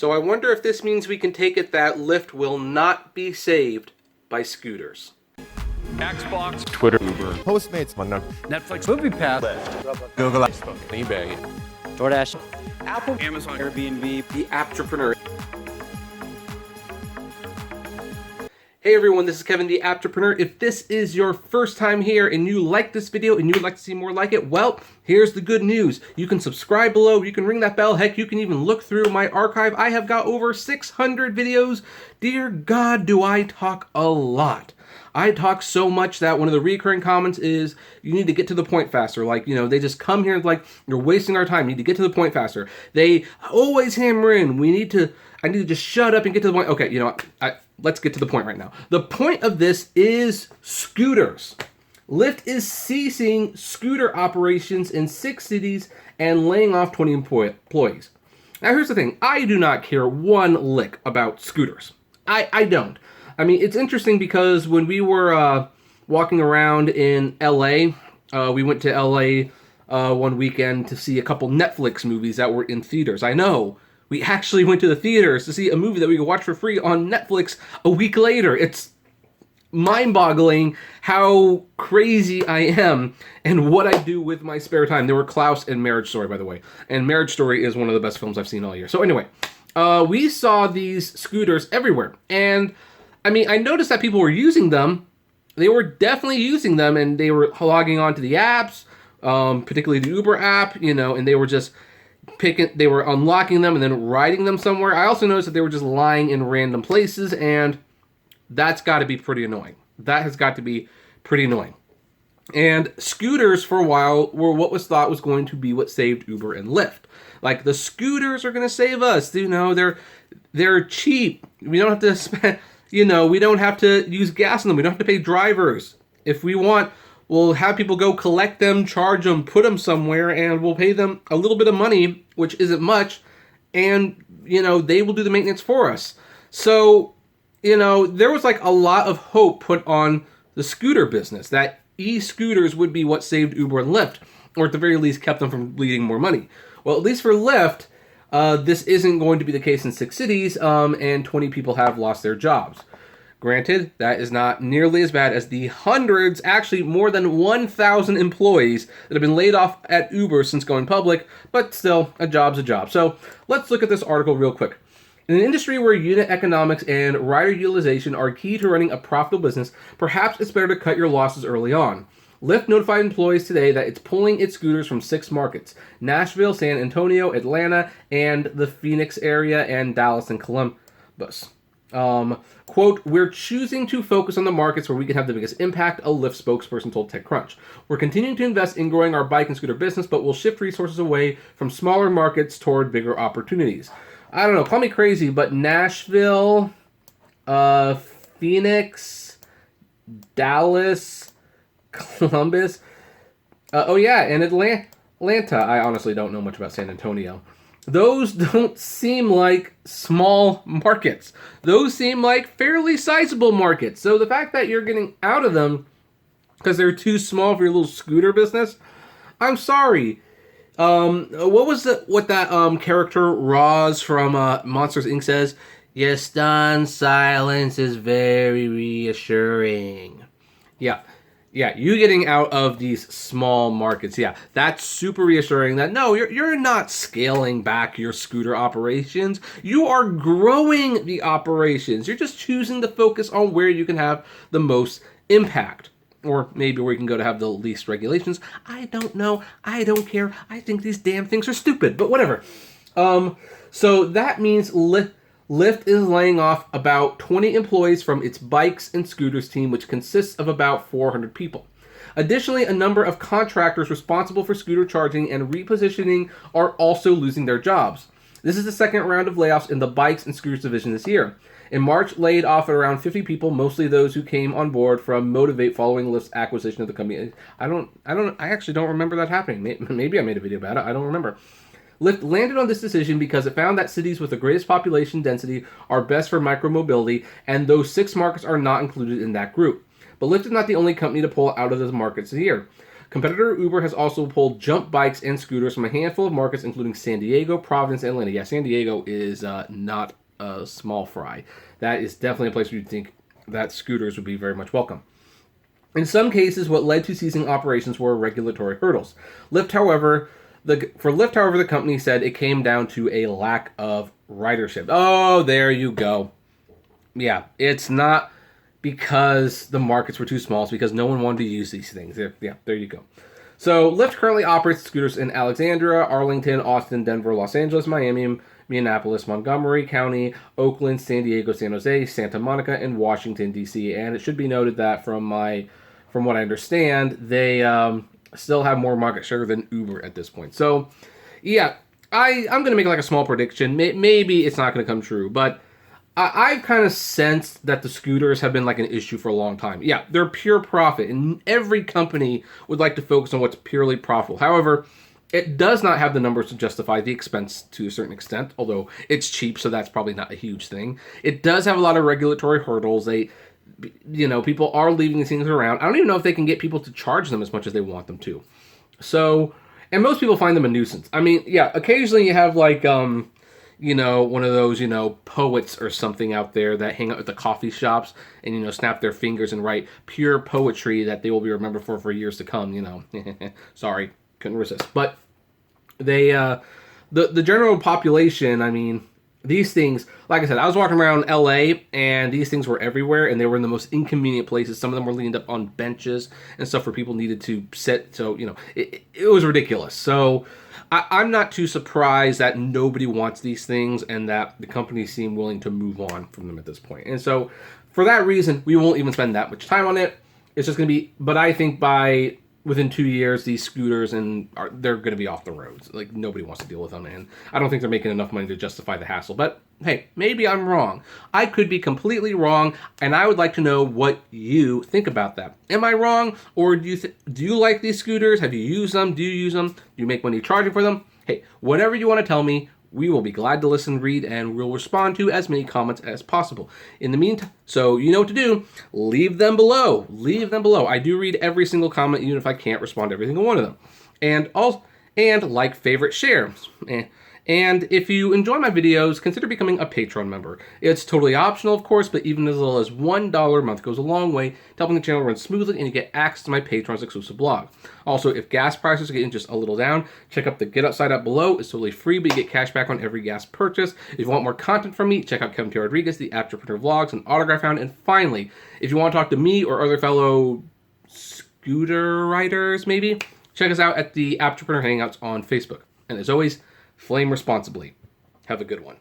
So I wonder if this means we can take it that Lyft will not be saved by scooters. Xbox, Twitter, Uber, Postmates, Netflix, MoviePass, Google, eBay, DoorDash, Apple, Amazon, Airbnb, The Apptrepreneur. Hey everyone, this is Kevin, the Apptrepreneur. If this is your first time here and you like this video and you would like to see more like it, well, here's the good news. You can subscribe below, you can ring that bell, heck, you can even look through my archive. I have got over 600 videos. Dear God, do I talk a lot. I talk so much that one of the recurring comments is, you need to get to the point faster. Like, you know, they just come here like, you're wasting our time. You need to get to the point faster. They always hammer in, I need to just shut up and get to the point. Okay, you know what? Let's get to the point right now. The point of this is scooters. Lyft is ceasing scooter operations in 6 cities and laying off 20 employees. Now here's the thing. I do not care one lick about scooters. I don't. I mean, it's interesting because when we were walking around in LA, we went to LA one weekend to see a couple Netflix movies that were in theaters. I know. We actually went to the theaters to see a movie that we could watch for free on Netflix a week later. It's mind-boggling how crazy I am and what I do with my spare time. There were Klaus and Marriage Story, by the way. And Marriage Story is one of the best films I've seen all year. So anyway, we saw these scooters everywhere. And, I mean, I noticed that people were using them. They were definitely using them, and they were logging onto the apps, particularly the Uber app, you know, and they were just they were unlocking them and then riding them somewhere. I also noticed that they were just lying in random places, and that's got to be pretty annoying. That has got to be pretty annoying. And scooters for a while were what was thought was going to be what saved Uber and Lyft. Like, the scooters are going to save us. You know, they're cheap. We don't have to spend, you know, we don't have to use gas on them. We don't have to pay drivers. If we want, we'll have people go collect them, charge them, put them somewhere, and we'll pay them a little bit of money, which isn't much, and, you know, they will do the maintenance for us. So, you know, there was like a lot of hope put on the scooter business, that e-scooters would be what saved Uber and Lyft, or at the very least kept them from bleeding more money. Well, at least for Lyft, this isn't going to be the case in 6 cities, and 20 people have lost their jobs. Granted, that is not nearly as bad as the hundreds, actually more than 1,000 employees that have been laid off at Uber since going public, but still, a job's a job. So let's look at this article real quick. In an industry where unit economics and rider utilization are key to running a profitable business, perhaps it's better to cut your losses early on. Lyft notified employees today that it's pulling its scooters from 6 markets: Nashville, San Antonio, Atlanta, and the Phoenix area, and Dallas and Columbus. Quote, "We're choosing to focus on the markets where we can have the biggest impact," a Lyft spokesperson told TechCrunch. "We're continuing to invest in growing our bike and scooter business, but we'll shift resources away from smaller markets toward bigger opportunities." I don't know, call me crazy, but Nashville, Phoenix, Dallas, Columbus, oh yeah, and Atlanta. I honestly don't know much about San Antonio. Those don't seem like small markets. Those seem like fairly sizable markets. So the fact that you're getting out of them because they're too small for your little scooter business, I'm sorry. What that character Roz from Monsters Inc. says? "Your stunned silence is very reassuring." Yeah, you getting out of these small markets, yeah, that's super reassuring that, no, you're not scaling back your scooter operations. You are growing the operations. You're just choosing to focus on where you can have the most impact. Or maybe where you can go to have the least regulations. I don't know. I don't care. I think these damn things are stupid, but whatever. So that means Lyft is laying off about 20 employees from its bikes and scooters team, which consists of about 400 people. Additionally, a number of contractors responsible for scooter charging and repositioning are also losing their jobs. This is the second round of layoffs in the bikes and scooters division this year. In March, laid off at around 50 people, mostly those who came on board from Motivate following Lyft's acquisition of the company. I actually don't remember that happening. Maybe I made a video about it. I don't remember. Lyft landed on this decision because it found that cities with the greatest population density are best for micromobility, and those 6 markets are not included in that group. But Lyft is not the only company to pull out of those markets this year. Competitor Uber has also pulled jump bikes and scooters from a handful of markets, including San Diego, Providence, and Atlanta. Yeah, San Diego is not a small fry. That is definitely a place where you'd think that scooters would be very much welcome. In some cases, what led to ceasing operations were regulatory hurdles. For Lyft, however, the company said it came down to a lack of ridership. Oh, there you go. Yeah, it's not because the markets were too small. It's because no one wanted to use these things. Yeah, there you go. So Lyft currently operates scooters in Alexandria, Arlington, Austin, Denver, Los Angeles, Miami, Minneapolis, Montgomery County, Oakland, San Diego, San Jose, Santa Monica, and Washington, D.C. And it should be noted that from what I understand, they still have more market share than Uber at this point. So, yeah, I'm going to make like a small prediction. Maybe it's not going to come true, but I've kind of sensed that the scooters have been like an issue for a long time. Yeah, they're pure profit, and every company would like to focus on what's purely profitable. However, it does not have the numbers to justify the expense to a certain extent, although it's cheap, so that's probably not a huge thing. It does have a lot of regulatory hurdles. People are leaving these things around. I don't even know if they can get people to charge them as much as they want them to. So, and most people find them a nuisance. I mean, yeah, occasionally you have like, one of those, poets or something out there that hang out at the coffee shops and, snap their fingers and write pure poetry that they will be remembered for years to come, Sorry, couldn't resist. But they, the general population, I mean, these things, like I said, I was walking around LA and these things were everywhere and they were in the most inconvenient places. Some of them were leaned up on benches and stuff where people needed to sit. So, it was ridiculous. So I'm not too surprised that nobody wants these things and that the companies seem willing to move on from them at this point. And so for that reason, we won't even spend that much time on it. It's just going to be, but I think within 2 years, these scooters they're going to be off the roads. Like, nobody wants to deal with them, and I don't think they're making enough money to justify the hassle. But hey, maybe I'm wrong. I could be completely wrong, and I would like to know what you think about that. Am I wrong, or do you like these scooters? Have you used them? Do you use them? Do you make money charging for them? Hey, whatever you want to tell me, we will be glad to listen, read, and we'll respond to as many comments as possible. In the meantime, so you know what to do. Leave them below. Leave them below. I do read every single comment, even if I can't respond to every single one of them. And like, favorite, share. And if you enjoy my videos, consider becoming a Patreon member. It's totally optional, of course, but even as little as $1 a month goes a long way to helping the channel run smoothly and you get access to my Patreon's exclusive blog. Also, if gas prices are getting just a little down, check out the Get Up site up below. It's totally free, but you get cash back on every gas purchase. If you want more content from me, check out Kevin T. Rodriguez, the Apptrepreneur vlogs, and Autograph Hound. And finally, if you want to talk to me or other fellow scooter riders, maybe, check us out at the Apptrepreneur Hangouts on Facebook. And as always, flame responsibly. Have a good one.